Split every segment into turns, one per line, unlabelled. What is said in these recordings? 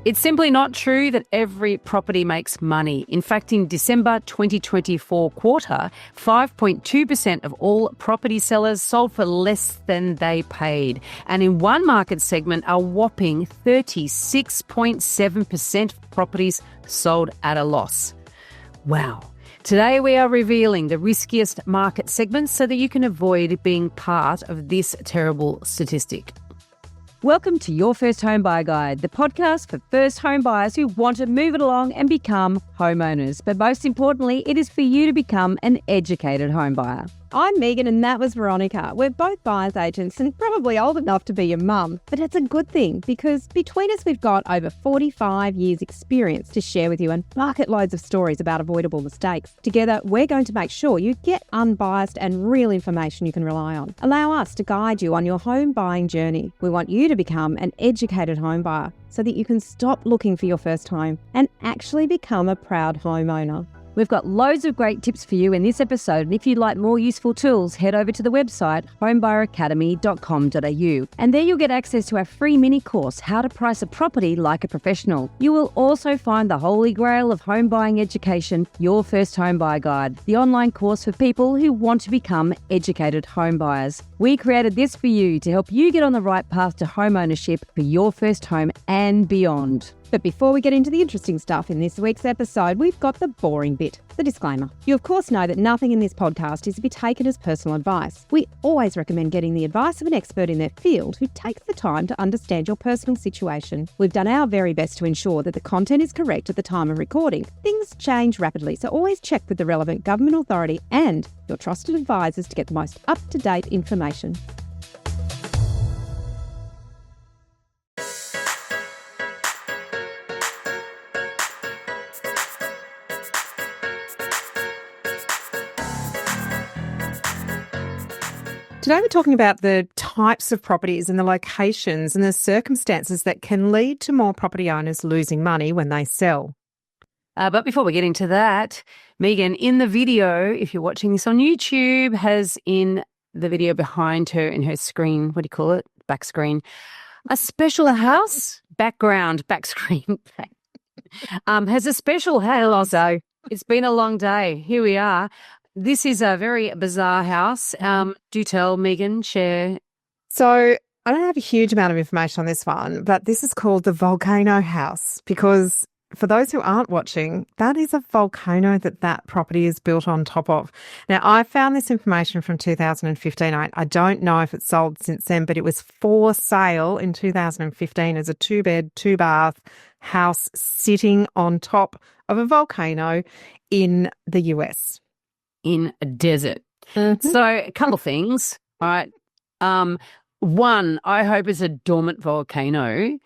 It's simply not true that every property makes money. In fact, in December 2024 quarter, 5.2% of all property sellers sold for less than they paid. And in one market segment, a whopping 36.7% of properties sold at a loss. Wow. Today we are revealing the riskiest market segments so that you can avoid being part of this terrible statistic.
Welcome to Your First Home Buyer Guide, the podcast for first home buyers who want to move it along and become homeowners. But most importantly, it is for you to become an educated home buyer.
I'm Meighan and that was Veronica. We're both buyer's agents and probably old enough to be your mum. But it's a good thing because between us we've got over 45 years experience to share with you and bucket loads of stories about avoidable mistakes. Together, we're going to make sure you get unbiased and real information you can rely on. Allow us to guide you on your home buying journey. We want you to become an educated home buyer so that you can stop looking for your first home and actually become a proud homeowner.
We've got loads of great tips for you in this episode, and if you'd like more useful tools, head over to the website homebuyeracademy.com.au, and there you'll get access to our free mini course, How to Price a Property Like a Professional. You will also find the holy grail of home buying education, Your First Home Buyer Guide, the online course for people who want to become educated home buyers. We created this for you to help you get on the right path to home ownership for your first home and beyond.
But before we get into the interesting stuff in this week's episode, we've got the boring bit, the disclaimer. You of course know that nothing in this podcast is to be taken as personal advice. We always recommend getting the advice of an expert in their field who takes the time to understand your personal situation. We've done our very best to ensure that the content is correct at the time of recording. Things change rapidly, so always check with the relevant government authority and your trusted advisors to get the most up-to-date information.
Today we're talking about the types of properties and the locations and the circumstances that can lead to more property owners losing money when they sell.
But before we get into that, Meighan, in the video, if you're watching this on YouTube, has in the video behind her in her screen, what do you call it? Back screen. A special house? Back screen. Has a special house. So it's been a long day. Here we are. This is a very bizarre house. Do tell, Meighan, share.
So I don't have a huge amount of information on this one, but this is called the Volcano House because for those who aren't watching, that is a volcano that property is built on top of. Now, I found this information from 2015. I don't know if it's sold since then, but it was for sale in 2015 as a 2-bed, 2-bath house sitting on top of a volcano in the US.
In a desert. So a couple of things, all right. One, I hope it's a dormant volcano.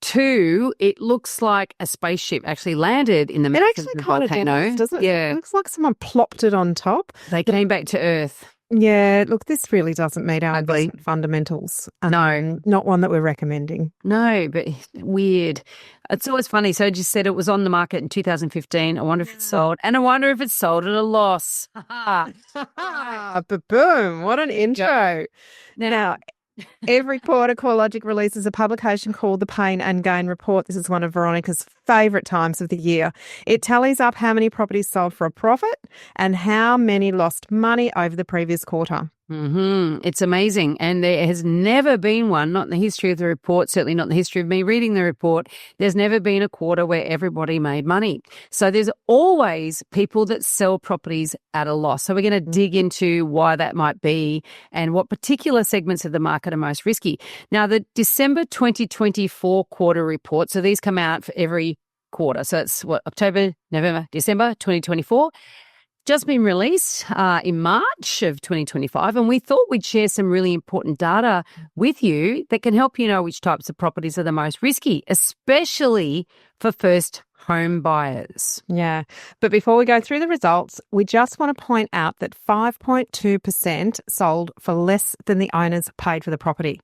Two, it looks like a spaceship actually landed in the middle of the volcano.
Does, doesn't it?
Yeah.
It looks like someone plopped it on top.
They came back to Earth.
Yeah, look, this really doesn't meet our investment fundamentals.
No.
Not one that we're recommending.
No, but weird. It's always funny. So you said it was on the market in 2015. I wonder if it's sold. And I wonder if it's sold at a loss.
Boom, what an intro. Now, every quarter, CoreLogic releases a publication called the Pain and Gain Report. This is one of Veronica's favourite times of the year. It tallies up how many properties sold for a profit and how many lost money over the previous quarter.
It's amazing. And there has never been one, not in the history of the report, certainly not in the history of me reading the report, there's never been a quarter where everybody made money. So there's always people that sell properties at a loss. So we're going to dig into why that might be and what particular segments of the market are most risky. Now, the December 2024 quarter report, so these come out for every quarter. So it's October, November, December 2024. Just been released in March of 2025, and we thought we'd share some really important data with you that can help you know which types of properties are the most risky, especially for first home buyers.
Yeah. But before we go through the results, we just want to point out that 5.2% sold for less than the owners paid for the property,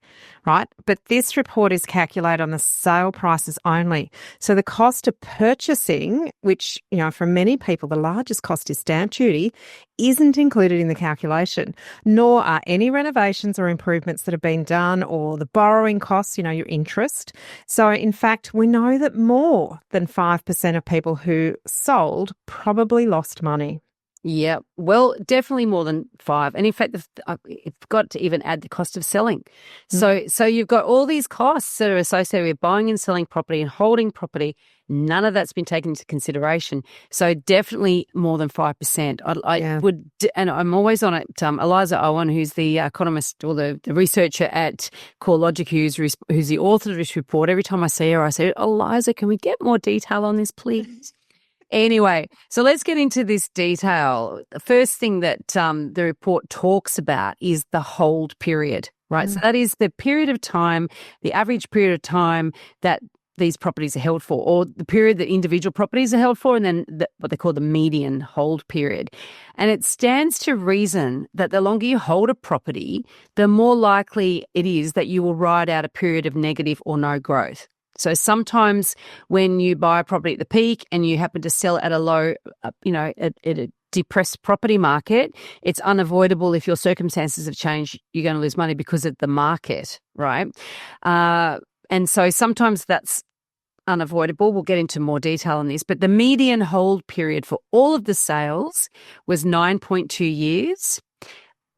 right? But this report is calculated on the sale prices only. So the cost of purchasing, which, for many people, the largest cost is stamp duty, isn't included in the calculation, nor are any renovations or improvements that have been done or the borrowing costs, your interest. So in fact, we know that more than 5% of people who sold probably lost money.
Yeah, well, definitely more than 5. And in fact, I've got to even add the cost of selling. So you've got all these costs that are associated with buying and selling property and holding property. None of that's been taken into consideration. So definitely more than 5%. I would, and I'm always on it. Eliza Owen, who's the economist or the researcher at CoreLogic, who's the author of this report. Every time I see her, I say, Eliza, can we get more detail on this, please? Anyway, so let's get into this detail. The first thing that the report talks about is the hold period, right? So that is the period of time, the average period of time that these properties are held for, or the period that individual properties are held for, and then what they call the median hold period. And it stands to reason that the longer you hold a property, the more likely it is that you will ride out a period of negative or no growth. So sometimes when you buy a property at the peak and you happen to sell at a low, at a depressed property market, it's unavoidable if your circumstances have changed, you're going to lose money because of the market, right? And so sometimes that's unavoidable. We'll get into more detail on this. But the median hold period for all of the sales was 9.2 years.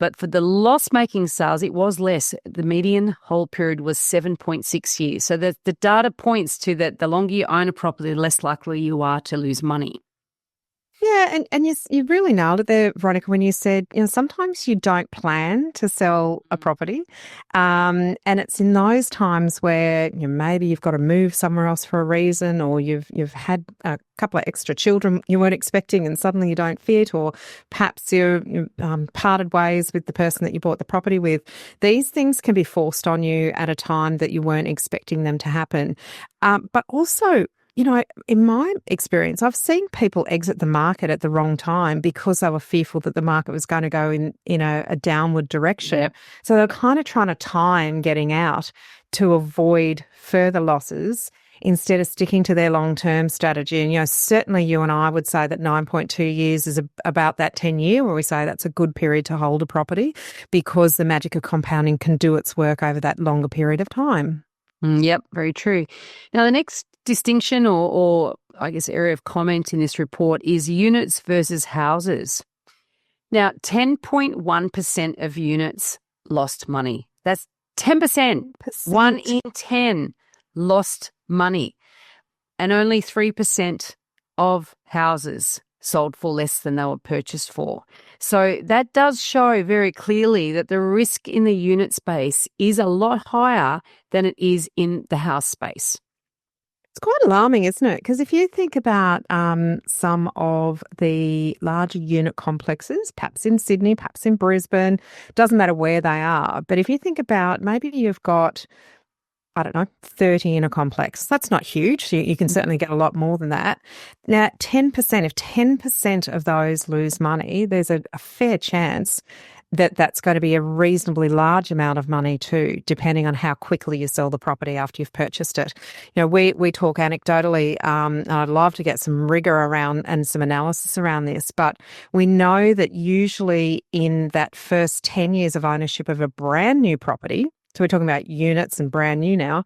But for the loss-making sales, it was less. The median hold period was 7.6 years. So the data points to that the longer you own a property, the less likely you are to lose money.
Yeah, and you really nailed it there, Veronica, when you said, sometimes you don't plan to sell a property. And it's in those times where maybe you've got to move somewhere else for a reason, or you've had a couple of extra children you weren't expecting and suddenly you don't fit, or perhaps you parted ways with the person that you bought the property with. These things can be forced on you at a time that you weren't expecting them to happen. But also, in my experience, I've seen people exit the market at the wrong time because they were fearful that the market was going to go in a downward direction. Yep. So they're kind of trying to time getting out to avoid further losses instead of sticking to their long-term strategy. And, certainly you and I would say that 9.2 years is about that 10-year where we say that's a good period to hold a property because the magic of compounding can do its work over that longer period of time.
Yep, very true. Now, the next distinction or I guess area of comment in this report is units versus houses. Now, 10.1% of units lost money. That's 10%. 1 in 10 lost money. And only 3% of houses sold for less than they were purchased for. So that does show very clearly that the risk in the unit space is a lot higher than it is in the house space.
It's quite alarming, isn't it? Because if you think about some of the larger unit complexes, perhaps in Sydney, perhaps in Brisbane, doesn't matter where they are. But if you think about maybe you've got 30 in a complex. That's not huge. You can certainly get a lot more than that. Now, 10%, if 10% of those lose money, there's a fair chance that that's going to be a reasonably large amount of money too, depending on how quickly you sell the property after you've purchased it. We talk anecdotally, I'd love to get some rigor around and some analysis around this, but we know that usually in that first 10 years of ownership of a brand new property, so we're talking about units and brand new now,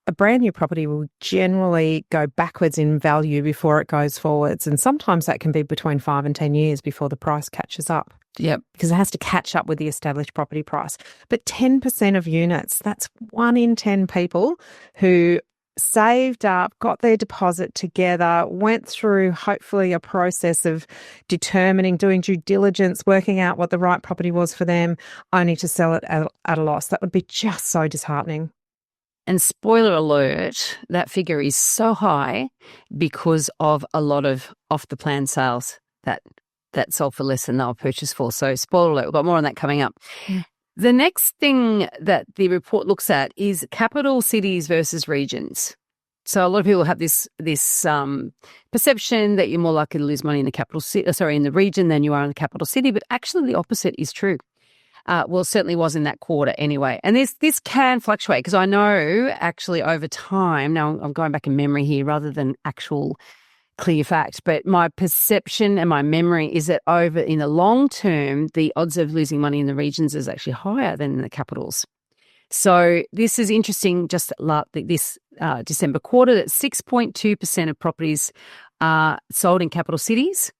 a brand new property will generally go backwards in value before it goes forwards. And sometimes that can be between 5 and 10 years before the price catches up.
Yep.
Because it has to catch up with the established property price. But 10% of units, that's 1 in 10 people who saved up, got their deposit together, went through hopefully a process of determining, doing due diligence, working out what the right property was for them, only to sell it at a loss. That would be just so disheartening.
And spoiler alert, that figure is so high because of a lot of off-the-plan sales that sold for less than they were purchased for. So spoiler alert, we've got more on that coming up. Yeah. The next thing that the report looks at is capital cities versus regions. So a lot of people have this perception that you're more likely to lose money in the capital city, in the region than you are in the capital city, but actually the opposite is true. Well, it certainly was in that quarter anyway. And this can fluctuate because I know actually over time, now I'm going back in memory here rather than actual clear fact, but my perception and my memory is that over in the long term, the odds of losing money in the regions is actually higher than in the capitals. So this is interesting. Just this December quarter, that 6.2% of properties sold in capital cities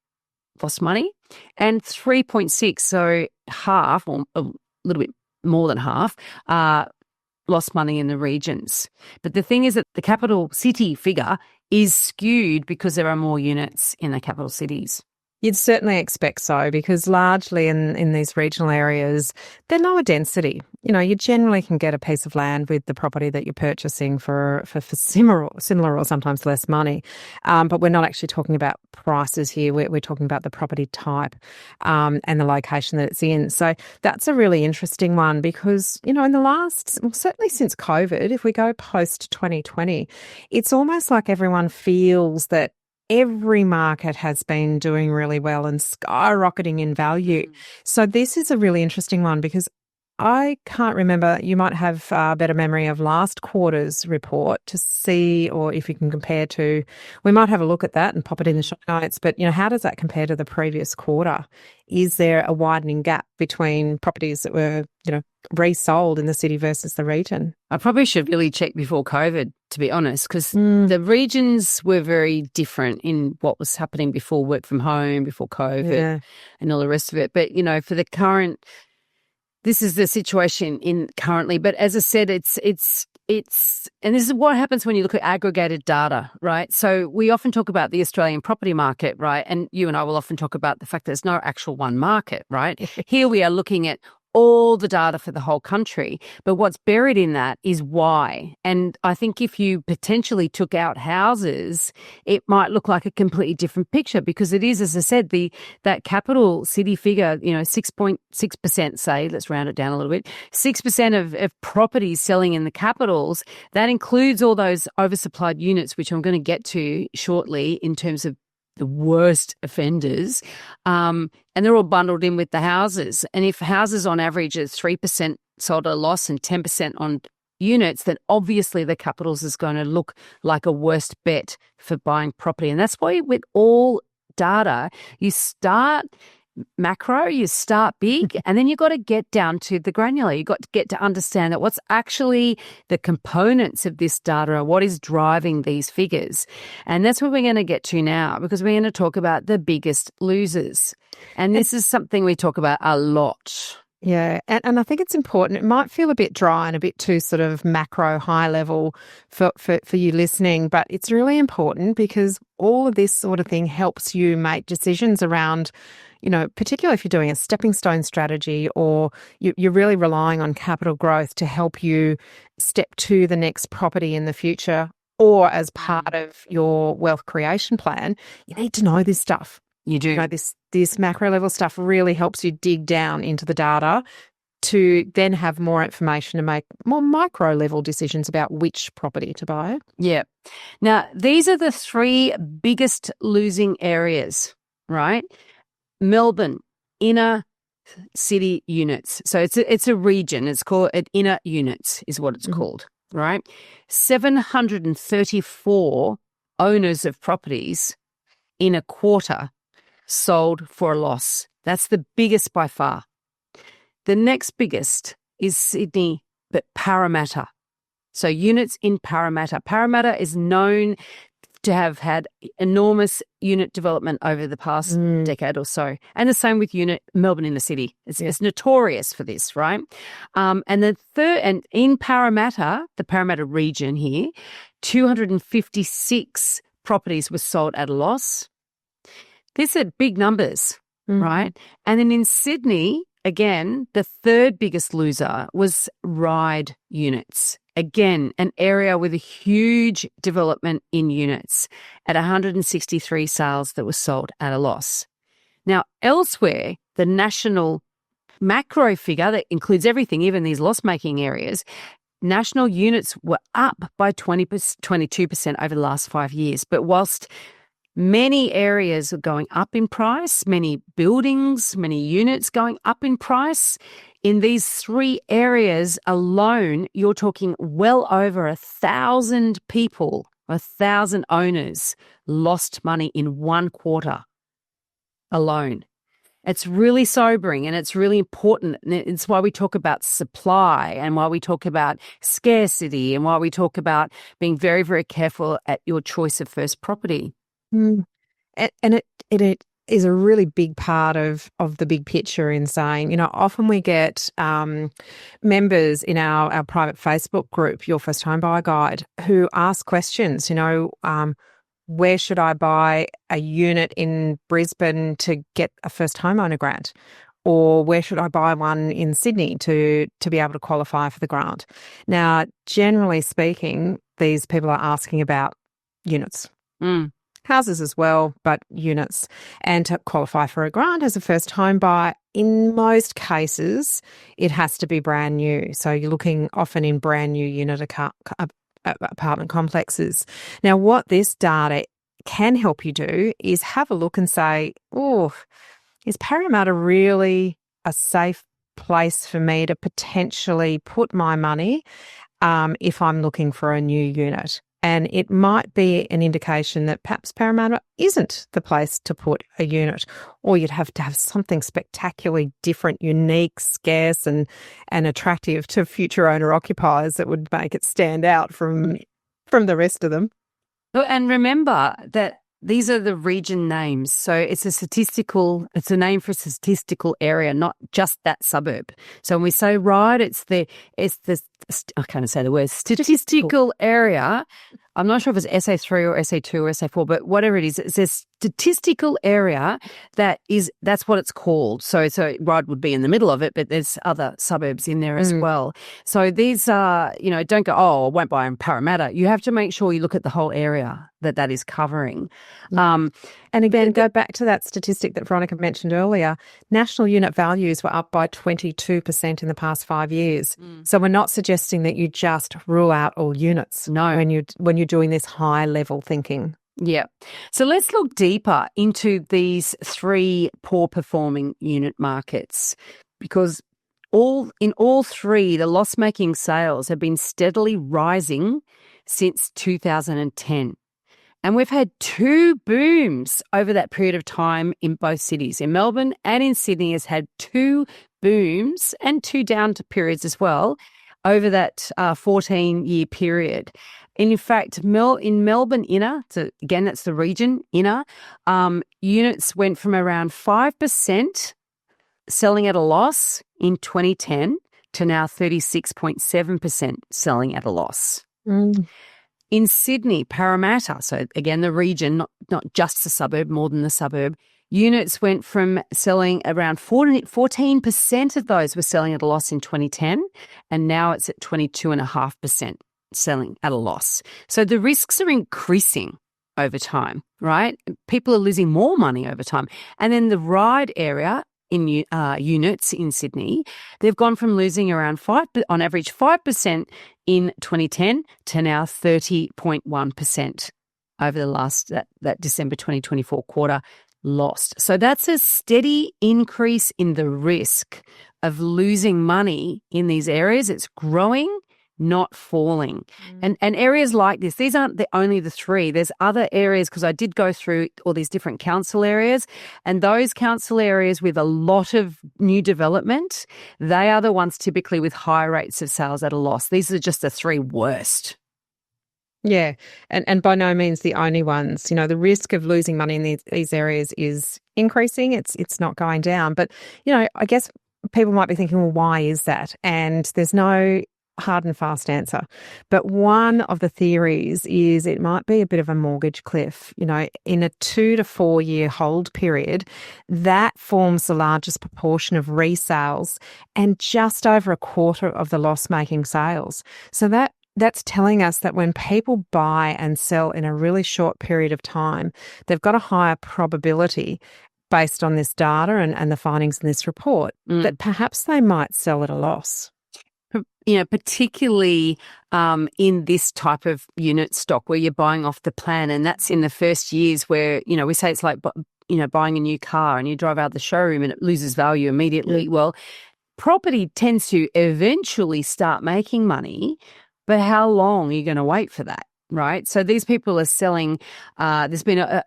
lost money, and 3.6, so half or a little bit more than half, lost money in the regions. But the thing is that the capital city figure is skewed because there are more units in the capital cities.
You'd certainly expect so, because largely in these regional areas, they're lower density. You know, you generally can get a piece of land with the property that you're purchasing for similar or sometimes less money. But we're not actually talking about prices here. We're talking about the property type and the location that it's in. So that's a really interesting one because, you know, in the certainly since COVID, if we go post 2020, it's almost like everyone feels that every market has been doing really well and skyrocketing in value. So this is a really interesting one because I can't remember, you might have a better memory of last quarter's report to see, or if you can compare to, we might have a look at that and pop it in the show notes, but, you know, how does that compare to the previous quarter? Is there a widening gap between properties that were, you know, resold in the city versus the region?
I probably should really check before COVID, to be honest, because the regions were very different in what was happening before work from home, before COVID and all the rest of it. But, you know, for the current, this is the situation in currently. But as I said, it's, and this is what happens when you look at aggregated data, right? So we often talk about the Australian property market, right? And you and I will often talk about the fact that there's no actual one market, right? Here we are looking at all the data for the whole country, but what's buried in that is why. And I think if you potentially took out houses, it might look like a completely different picture because it is, as I said, that capital city figure, you know, 6.6%, say, let's round it down a little bit, 6% of properties selling in the capitals, that includes all those oversupplied units, which I'm going to get to shortly in terms of the worst offenders, and they're all bundled in with the houses. And if houses on average are 3% sold at a loss and 10% on units, then obviously the capitals is going to look like a worst bet for buying property. And that's why with all data, you start macro, you start big, and then you've got to get down to the granular. You've got to get to understand that what's actually the components of this data are what is driving these figures. And that's what we're going to get to now because we're going to talk about the biggest losers. And this is something we talk about a lot.
Yeah, and I think it's important. It might feel a bit dry and a bit too sort of macro, high level for you listening, but it's really important because all of this sort of thing helps you make decisions around, you know, particularly if you're doing a stepping stone strategy or you're really relying on capital growth to help you step to the next property in the future or as part of your wealth creation plan, you need to know this stuff.
You do.
You know, this macro level stuff really helps you dig down into the data to then have more information to make more micro level decisions about which property to buy.
Yeah. Now, these are the three biggest losing areas, right? Melbourne Inner city units. So it's a region. It's called inner units is what it's called, right? 734 owners of properties in a quarter sold for a loss. That's the biggest by far. The next biggest is Sydney, but Parramatta. So units in Parramatta. Parramatta is known to have had enormous unit development over the past decade or so. And the same with Melbourne Inner City. It's notorious for this, right? And the third, and in Parramatta, the Parramatta region here, 256 properties were sold at a loss. These are big numbers, right? And then in Sydney, again, the third biggest loser was Ryde units. Again, an area with a huge development in units at 163 sales that were sold at a loss. Now, elsewhere, the national macro figure that includes everything, even these loss-making areas, national units were up by 22% over the last 5 years. But whilst many areas are going up in price, many buildings, many units going up in price, in these 3 areas alone, you're talking well over 1,000 people, 1,000 owners lost money in 1 quarter alone. It's really sobering and it's really important. And it's why we talk about supply and why we talk about scarcity and why we talk about being very, very careful at your choice of first property.
And it is a really big part of the big picture in saying, often we get members in our private Facebook group, Your First Home Buyer Guide, who ask questions, where should I buy a unit in Brisbane to get a first homeowner grant? Or where should I buy one in Sydney to be able to qualify for the grant? Now, generally speaking, these people are asking about units. Houses as well, but units. And to qualify for a grant as a first home buyer, in most cases, it has to be brand new. So you're looking often in brand new unit apartment complexes. Now, what this data can help you do is have a look and say, is Parramatta really a safe place for me to potentially put my money if I'm looking for a new unit? And it might be an indication that perhaps Parramatta isn't the place to put a unit, or you'd have to have something spectacularly different, unique, scarce and attractive to future owner-occupiers that would make it stand out from the rest of them.
And remember that these are the region names. So it's a name for a statistical area, not just that suburb. So when we say Ryde, it's the I can't say the word, statistical area. I'm not sure if it's SA3 or SA2 or SA4, but whatever it is, it's a statistical area that's what it's called. So Ryde would be in the middle of it, but there's other suburbs in there as well. So these are, don't go, I won't buy in Parramatta. You have to make sure you look at the whole area that is covering.
And again, go back to that statistic that Veronica mentioned earlier. National unit values were up by 22% in the past 5 years. So we're not suggesting that you just rule out all units.
No.
When you're doing this high level thinking.
Yeah. So let's look deeper into these 3 poor performing unit markets, because in all 3, the loss-making sales have been steadily rising since 2010. And we've had 2 booms over that period of time in both cities. In Melbourne and in Sydney has had 2 booms and 2 down periods as well over that 14-year period. And in fact, in Melbourne Inner, so again, that's the region, Inner, units went from around 5% selling at a loss in 2010 to now 36.7% selling at a loss. In Sydney, Parramatta, so again, the region, not just the suburb, more than the suburb, units went from selling around 14% of those were selling at a loss in 2010, and now it's at 22.5% selling at a loss. So the risks are increasing over time, right? People are losing more money over time. And then the Ryde area in units in Sydney, they've gone from losing around on average 5% in 2010 to now 30.1% over the last that December 2024 quarter lost. So that's a steady increase in the risk of losing money in these areas. It's growing, not falling. And areas like this, these aren't only the 3. There's other areas, because I did go through all these different council areas, and those council areas with a lot of new development, they are the ones typically with high rates of sales at a loss. These are just the 3 worst.
Yeah, and by no means the only ones. The risk of losing money in these areas is increasing. It's not going down. But, I guess people might be thinking, well, why is that? And there's no hard and fast answer. But one of the theories is it might be a bit of a mortgage cliff. In a 2 to 4 year hold period, that forms the largest proportion of resales and just over a quarter of the loss-making sales. So that's telling us that when people buy and sell in a really short period of time, they've got a higher probability based on this data and the findings in this report that perhaps they might sell at a loss.
particularly in this type of unit stock where you're buying off the plan, and that's in the first years where, we say it's like, buying a new car and you drive out the showroom and it loses value immediately. Well, property tends to eventually start making money, but how long are you going to wait for that? Right. So these people are selling. There's been a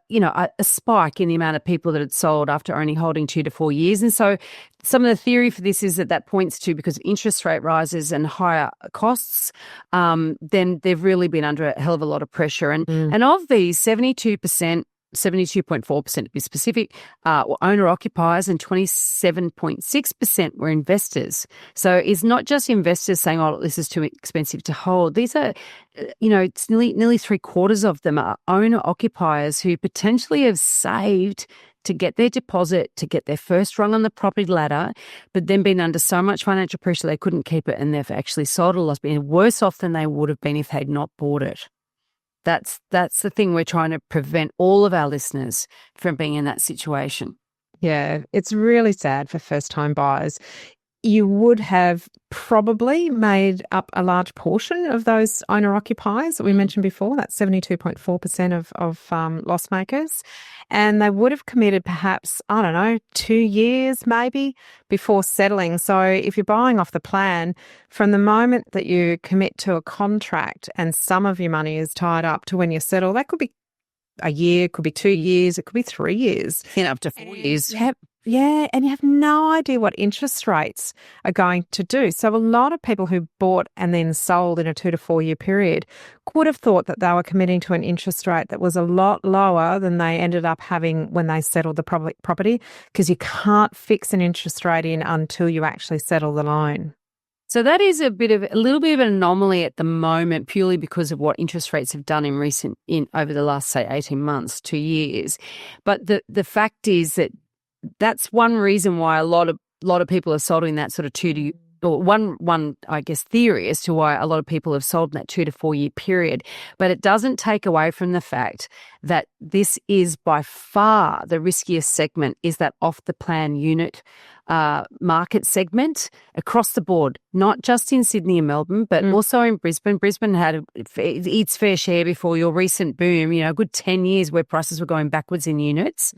spike in the amount of people that had sold after only holding 2 to 4 years. And so some of the theory for this is that points to, because of interest rate rises and higher costs, then they've really been under a hell of a lot of pressure. And of these, 72.4% to be specific, were owner-occupiers, and 27.6% were investors. So it's not just investors saying, oh, this is too expensive to hold. These are, it's nearly 3/4 of them are owner-occupiers who potentially have saved to get their deposit, to get their first rung on the property ladder, but then been under so much financial pressure they couldn't keep it, and they've actually sold a loss, being worse off than they would have been if they'd not bought it. That's the thing we're trying to prevent all of our listeners from being in that situation.
Yeah, it's really sad for first-time buyers. You would have probably made up a large portion of those owner-occupiers that we mentioned before. That's 72.4% of loss makers. And they would have committed perhaps, 2 years maybe before settling. So if you're buying off the plan, from the moment that you commit to a contract and some of your money is tied up to when you settle, that could be a year, could be 2 years, it could be 3 years.
Up to 4 years.
Yeah, and you have no idea what interest rates are going to do. So a lot of people who bought and then sold in a 2 to 4 year period could have thought that they were committing to an interest rate that was a lot lower than they ended up having when they settled the property, because you can't fix an interest rate in until you actually settle the loan.
So that is a little bit of an anomaly at the moment, purely because of what interest rates have done over the last, say, 18 months, 2 years. But the fact is that that's one reason why a lot of people are sold in that sort of one I guess theory as to why a lot of people have sold in that 2 to 4 year period. But it doesn't take away from the fact that this is by far the riskiest segment, is that off the plan unit market segment across the board, not just in Sydney and Melbourne, but also in Brisbane. Brisbane had its fair share before your recent boom, a good 10 years where prices were going backwards in units,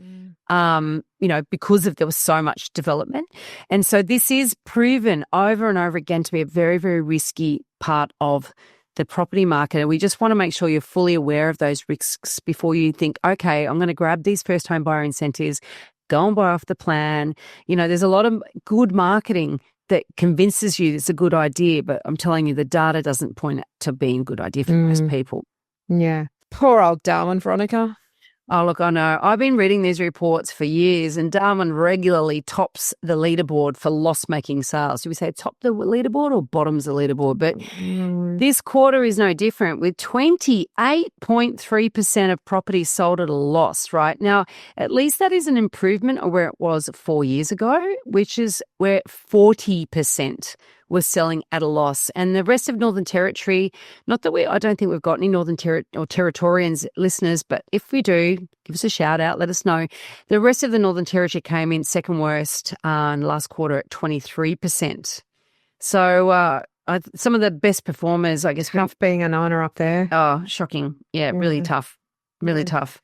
because there was so much development. And so this is proven over and over again to be a very, very risky part of the property market. And we just want to make sure you're fully aware of those risks before you think, okay, I'm going to grab these first home buyer incentives, go and buy off the plan. There's a lot of good marketing that convinces you it's a good idea, but I'm telling you, the data doesn't point to being a good idea for most people.
Yeah. Poor old Darwin, Veronica.
Oh, look, I know. I've been reading these reports for years, and Darwin regularly tops the leaderboard for loss-making sales. Do we say top the leaderboard or bottoms the leaderboard? But this quarter is no different, with 28.3% of properties sold at a loss, right? Now, at least that is an improvement of where it was 4 years ago, which is where 40% was selling at a loss. And the rest of Northern Territory, I don't think we've got any Northern Territorians listeners, but if we do, give us a shout out, let us know. The rest of the Northern Territory came in second worst in the last quarter at 23%. So some of the best performers, I guess.
Tough being an owner up there.
Oh, shocking. Yeah, really tough. Really tough.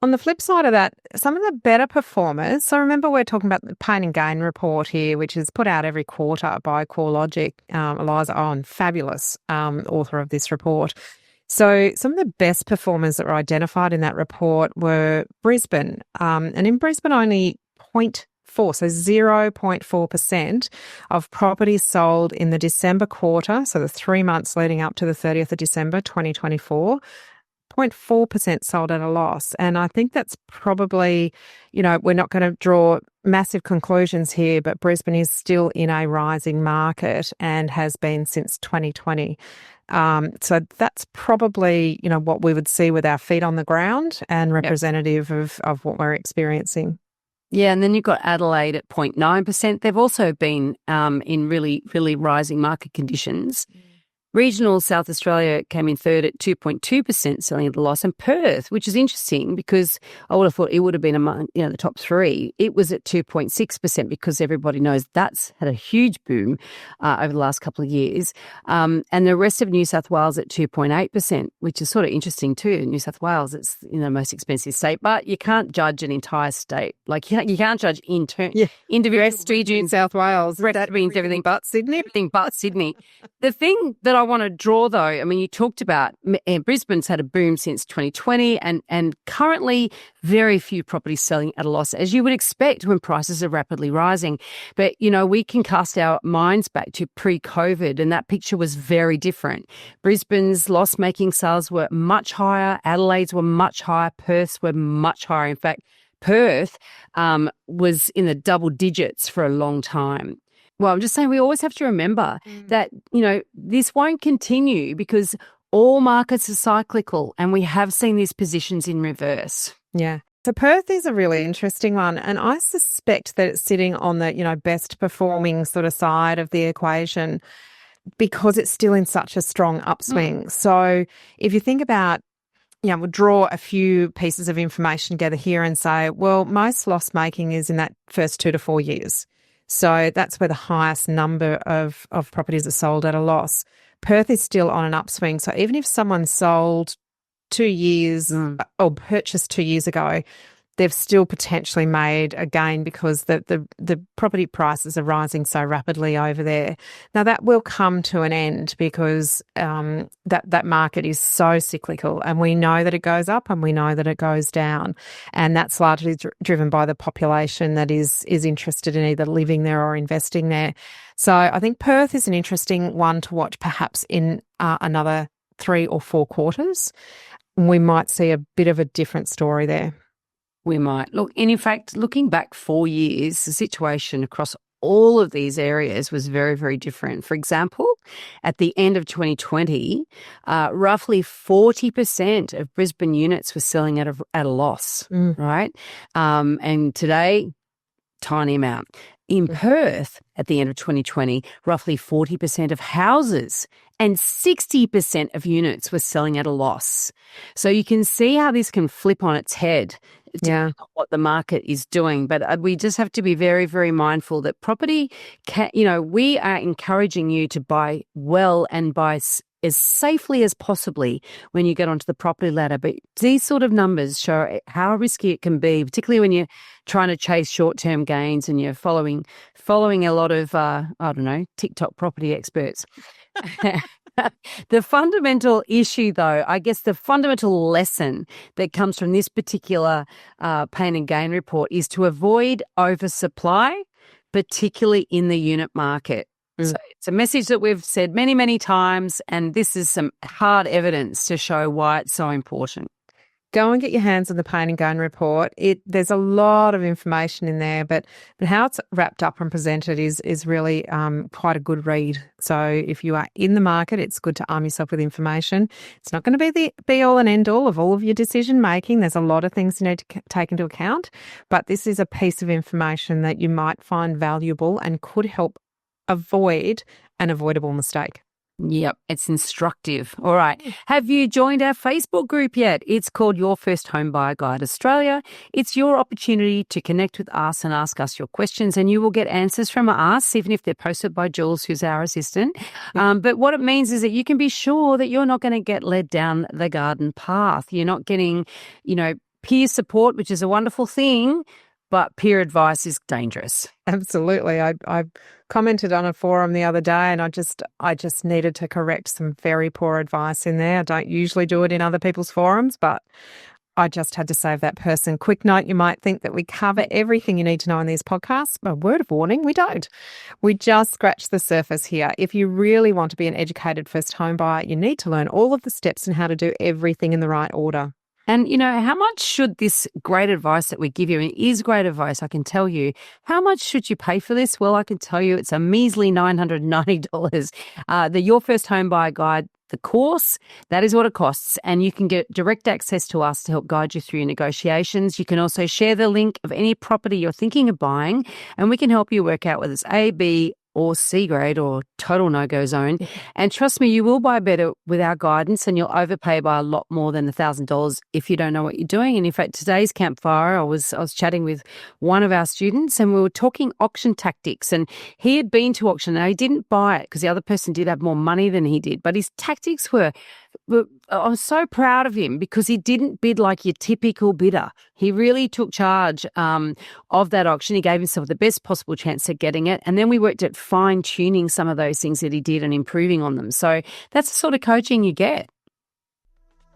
On the flip side of that, some of the better performers, so remember we're talking about the Pain and Gain report here, which is put out every quarter by CoreLogic. Eliza Owen, fabulous author of this report. So some of the best performers that were identified in that report were Brisbane. And in Brisbane, only 0.4% of properties sold in the December quarter, so the 3 months leading up to the 30th of December 2024, 0.4% sold at a loss. And I think that's probably, we're not going to draw massive conclusions here, but Brisbane is still in a rising market and has been since 2020. So that's probably, what we would see with our feet on the ground and representative of what we're experiencing.
Yeah, and then you've got Adelaide at 0.9%. They've also been in really, really rising market conditions. Regional South Australia came in third at 2.2% selling at a loss, and Perth, which is interesting because I would have thought it would have been among the top three. It was at 2.6% because everybody knows that's had a huge boom over the last couple of years, and the rest of New South Wales at 2.8%, which is sort of interesting too. New South Wales, it's the most expensive state, but you can't judge an entire state. Like you can't judge individual regions.
New South Wales,
that means everything
but Sydney.
Everything but Sydney. The thing that I want to draw, though, I mean, you talked about Brisbane's had a boom since 2020 and currently very few properties selling at a loss, as you would expect when prices are rapidly rising. But, we can cast our minds back to pre-COVID and that picture was very different. Brisbane's loss-making sales were much higher. Adelaide's were much higher. Perth's were much higher. In fact, Perth was in the double digits for a long time. Well, I'm just saying we always have to remember that, this won't continue because all markets are cyclical and we have seen these positions in reverse.
Yeah. So Perth is a really interesting one, and I suspect that it's sitting on the, best performing sort of side of the equation because it's still in such a strong upswing. So if you think about, we'll draw a few pieces of information together here and say, well, most loss making is in that first 2 to 4 years. So that's where the highest number of properties are sold at a loss. Perth is still on an upswing. So even if someone sold 2 years or purchased 2 years ago, they've still potentially made a gain because the property prices are rising so rapidly over there. Now, that will come to an end because that market is so cyclical, and we know that it goes up and we know that it goes down, and that's largely driven by the population that is interested in either living there or investing there. So I think Perth is an interesting one to watch perhaps in another 3 or 4 quarters. We might see a bit of a different story there.
We might. Look, and in fact, looking back 4 years, the situation across all of these areas was very, very different. For example, at the end of 2020, roughly 40% of Brisbane units were selling at a loss, right? And today, tiny amount. In Perth, at the end of 2020, roughly 40% of houses and 60% of units were selling at a loss. So you can see how this can flip on its head. What the market is doing. But we just have to be very, very mindful that property, we are encouraging you to buy well and buy as safely as possibly when you get onto the property ladder. But these sort of numbers show how risky it can be, particularly when you're trying to chase short-term gains and you're following a lot of, TikTok property experts. The fundamental issue, though, I guess the fundamental lesson that comes from this particular pain and gain report is to avoid oversupply, particularly in the unit market. So it's a message that we've said many, many times, and this is some hard evidence to show why it's so important.
Go and get your hands on the pain and gain report. There's a lot of information in there, but how it's wrapped up and presented is really quite a good read. So if you are in the market, it's good to arm yourself with information. It's not going to be the be-all and end-all of all of your decision-making. There's a lot of things you need to take into account, but this is a piece of information that you might find valuable and could help avoid an avoidable mistake.
Yep, it's instructive. All right. Have you joined our Facebook group yet? It's called Your First Home Buyer Guide Australia. It's your opportunity to connect with us and ask us your questions, and you will get answers from us, even if they're posted by Jules, who's our assistant. But what it means is that you can be sure that you're not going to get led down the garden path. You're not getting, peer support, which is a wonderful thing, but peer advice is dangerous.
Absolutely. I commented on a forum the other day and I just needed to correct some very poor advice in there. I don't usually do it in other people's forums, but I just had to save that person. Quick note, you might think that we cover everything you need to know in these podcasts. A word of warning, we don't. We just scratch the surface here. If you really want to be an educated first home buyer, you need to learn all of the steps and how to do everything in the right order.
And, how much should this great advice that we give you, and it is great advice, I can tell you, how much should you pay for this? Well, I can tell you it's a measly $990. The Your First Home Buyer Guide, the course, that is what it costs. And you can get direct access to us to help guide you through your negotiations. You can also share the link of any property you're thinking of buying, and we can help you work out whether it's A, B, or C grade or total no-go zone. And trust me, you will buy better with our guidance, and you'll overpay by a lot more than $1,000 if you don't know what you're doing. And in fact, today's campfire, I was chatting with one of our students, and we were talking auction tactics. And he had been to auction. Now, he didn't buy it because the other person did have more money than he did, but his tactics were I'm so proud of him because he didn't bid like your typical bidder. He really took charge of that auction. He gave himself the best possible chance at getting it. And then we worked at fine-tuning some of those things that he did and improving on them. So that's the sort of coaching you get.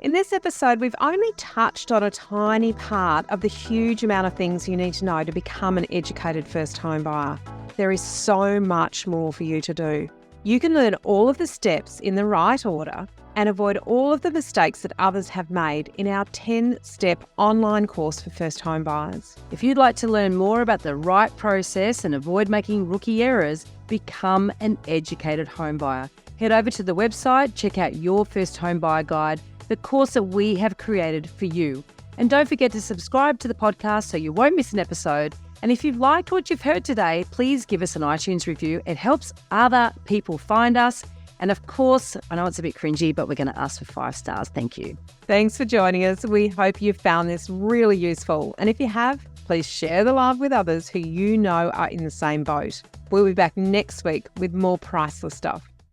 In this episode, we've only touched on a tiny part of the huge amount of things you need to know to become an educated first home buyer. There is so much more for you to do. You can learn all of the steps in the right order and avoid all of the mistakes that others have made in our 10-step online course for first home buyers.
If you'd like to learn more about the right process and avoid making rookie errors, become an educated home buyer. Head over to the website, check out your first home buyer guide, the course that we have created for you. And don't forget to subscribe to the podcast so you won't miss an episode. And if you've liked what you've heard today, please give us an iTunes review. It helps other people find us. And of course, I know it's a bit cringy, but we're going to ask for 5 stars. Thank you.
Thanks for joining us. We hope you've found this really useful. And if you have, please share the love with others who you know are in the same boat. We'll be back next week with more priceless stuff.